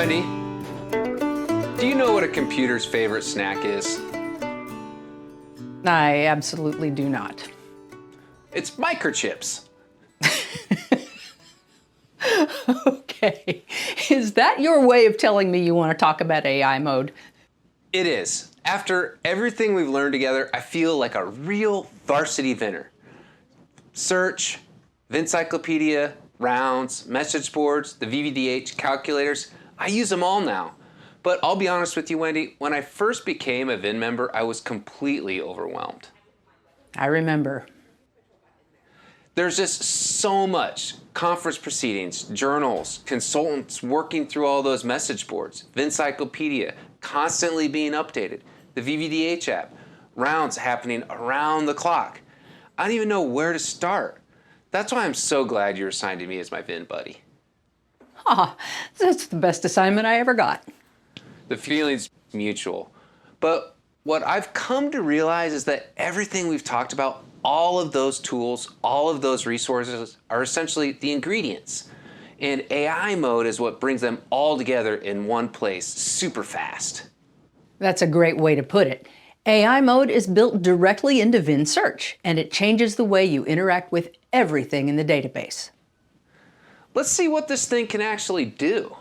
Wendy, do you know what a computer's favorite snack is? I absolutely do not. It's microchips. Okay. Is that your way of telling me you want to talk about AI mode? It is. After everything we've learned together, I feel like a real varsity VINner. Search, VINcyclopedia, rounds, message boards, the VVDH calculators, I use them all now. But I'll be honest with you, Wendy, when I first became a VIN member, I was completely overwhelmed. I remember. There's just so much. Conference proceedings, journals, consultants working through all those message boards, VINcyclopedia, constantly being updated, the VVDH app, rounds happening around the clock. I don't even know where to start. That's why I'm so glad you're assigned to me as my VIN buddy. Ah, that's the best assignment I ever got. The feeling's mutual. But what I've come to realize is that everything we've talked about, all of those tools, all of those resources are essentially the ingredients. And AI mode is what brings them all together in one place super fast. That's a great way to put it. AI mode is built directly into VIN Search, and it changes the way you interact with everything in the database. Let's see what this thing can actually do.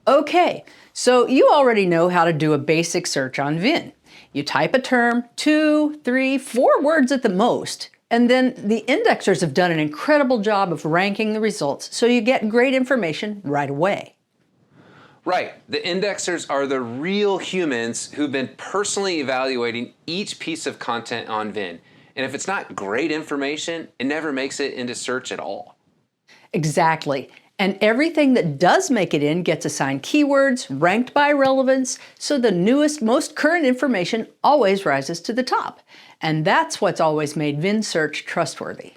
Okay, so you already know how to do a basic search on VIN. You type a term, 2, 3, 4 words at the most, and then the indexers have done an incredible job of ranking the results so you get great information right away. Right, the indexers are the real humans who've been personally evaluating each piece of content on VIN. And if it's not great information, it never makes it into search at all. Exactly. And everything that does make it in gets assigned keywords, ranked by relevance, so the newest, most current information always rises to the top. And that's what's always made VIN Search trustworthy.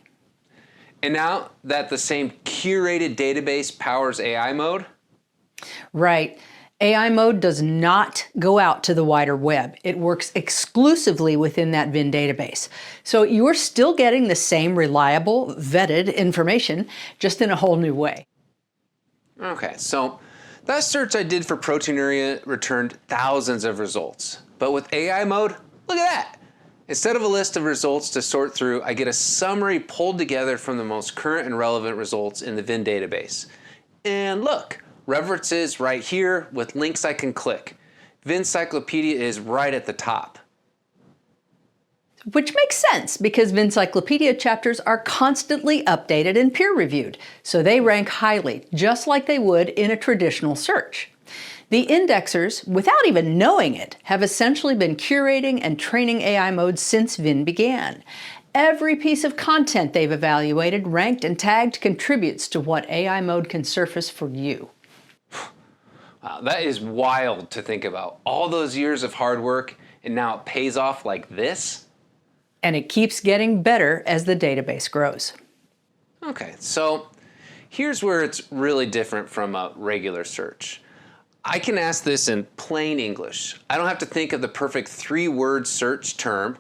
And now that the same curated database powers AI mode? Right. AI mode does not go out to the wider web. It works exclusively within that VIN database. So you're still getting the same reliable, vetted information, just in a whole new way. Okay, so that search I did for proteinuria returned thousands of results. But with AI mode, look at that. Instead of a list of results to sort through, I get a summary pulled together from the most current and relevant results in the VIN database. And look, references right here with links I can click. VINcyclopedia is right at the top. Which makes sense because VINcyclopedia chapters are constantly updated and peer-reviewed, so they rank highly, just like they would in a traditional search. The indexers, without even knowing it, have essentially been curating and training AI mode since VIN began. Every piece of content they've evaluated, ranked, and tagged contributes to what AI mode can surface for you. Wow, that is wild to think about. All those years of hard work, and now it pays off like this? And it keeps getting better as the database grows. Okay, so here's where it's really different from a regular search. I can ask this in plain English. I don't have to think of the perfect 3-word search term.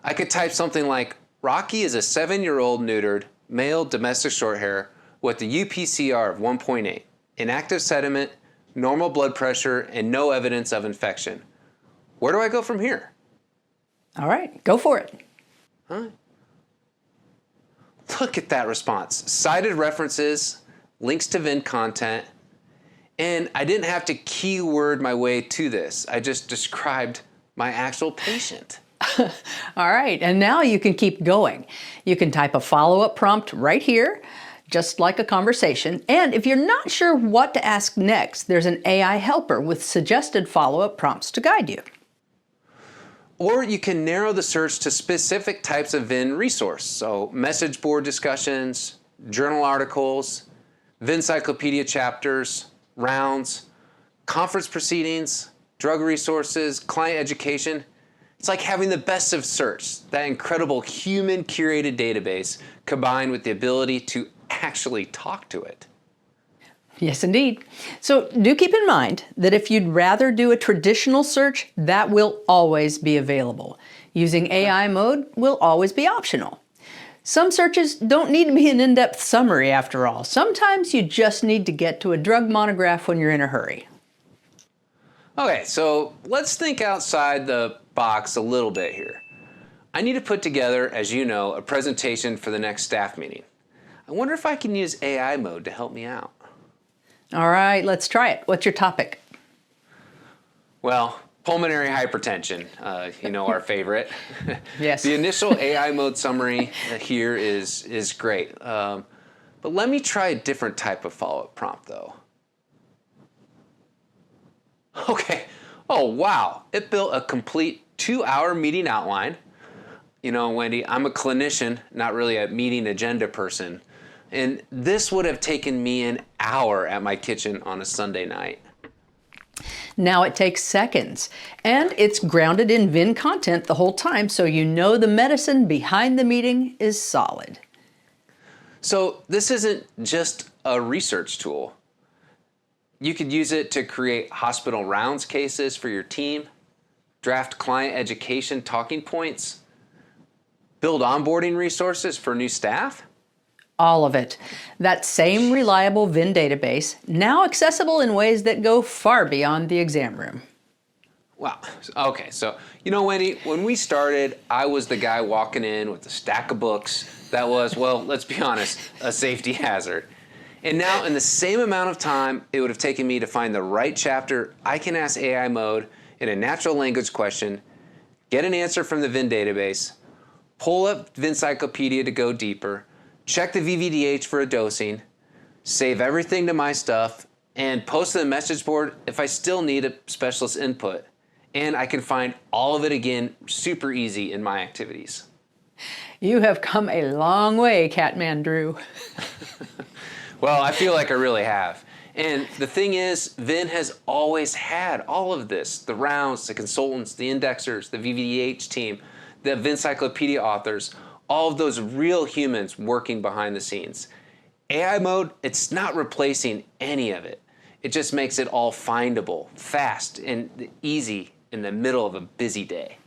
I could type something like, Rocky is a 7-year-old neutered, male domestic shorthair with a UPCR of 1.8, inactive sediment, normal blood pressure, and no evidence of infection. Where do I go from here? All right, go for it. Huh? Look at that response. Cited references, links to VIN content, and I didn't have to keyword my way to this. I just described my actual patient. All right, and now you can keep going. You can type a follow-up prompt right here, just like a conversation. And if you're not sure what to ask next, there's an AI helper with suggested follow-up prompts to guide you. Or you can narrow the search to specific types of VIN resource. So message board discussions, journal articles, VINcyclopedia chapters, rounds, conference proceedings, drug resources, client education. It's like having the best of search, that incredible human curated database combined with the ability to actually talk to it. Yes, indeed. So do keep in mind that if you'd rather do a traditional search, that will always be available. Using AI mode will always be optional. Some searches don't need to be an in-depth summary after all. Sometimes you just need to get to a drug monograph when you're in a hurry. Okay, so let's think outside the box a little bit here. I need to put together, as you know, a presentation for the next staff meeting. I wonder if I can use AI mode to help me out. All right, let's try it. What's your topic? Well, pulmonary hypertension, our favorite. Yes. The initial AI mode summary here is great. But let me try a different type of follow-up prompt though. Okay, oh wow, it built a complete 2-hour meeting outline. You know, Wendy, I'm a clinician, not really a meeting agenda person. And this would have taken me an hour at my kitchen on a Sunday night. Now it takes seconds, and it's grounded in VIN content the whole time, so you know the medicine behind the meeting is solid. So this isn't just a research tool. You could use it to create hospital rounds cases for your team, draft client education talking points, build onboarding resources for new staff. All of it. That same reliable VIN database, now accessible in ways that go far beyond the exam room. Wow. Okay, so, Wendy, when we started, I was the guy walking in with a stack of books that was, well, let's be honest, a safety hazard. And now, in the same amount of time it would have taken me to find the right chapter, I can ask AI mode in a natural language question, get an answer from the VIN database, pull up VINcyclopedia to go deeper, check the VVDH for a dosing, save everything to my stuff, and post to the message board if I still need a specialist input. And I can find all of it again super easy in my activities. You have come a long way, Catman Drew. Well, I feel like I really have. And the thing is, VIN has always had all of this. The rounds, the consultants, the indexers, the VVDH team, the VINcyclopedia authors, all of those real humans working behind the scenes. AI mode, it's not replacing any of it. It just makes it all findable, fast, and easy in the middle of a busy day.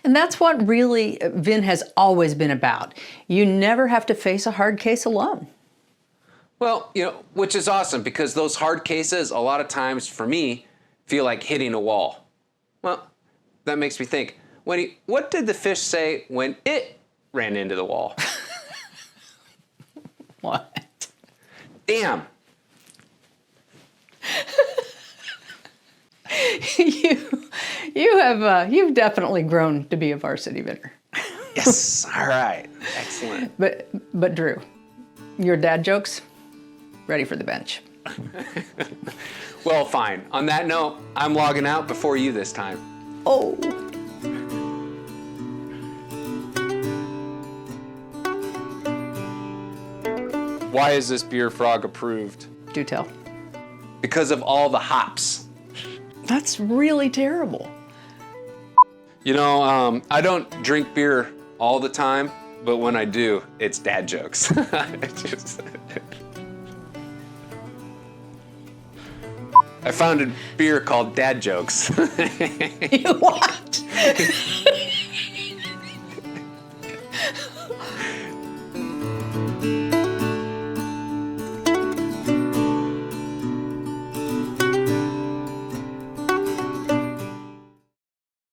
And that's what really VIN has always been about. You never have to face a hard case alone. Well, which is awesome because those hard cases, a lot of times for me, feel like hitting a wall. Well, that makes me think, Wendy, what did the fish say when it ran into the wall? What? Damn. You've definitely grown to be a varsity bidder. Yes. All right. Excellent. But Drew, your dad jokes, ready for the bench. Well, fine. On that note, I'm logging out before you this time. Oh. Why is this beer frog approved? Do tell. Because of all the hops. That's really terrible. I don't drink beer all the time, but when I do, it's dad jokes. I found a beer called Dad Jokes. What?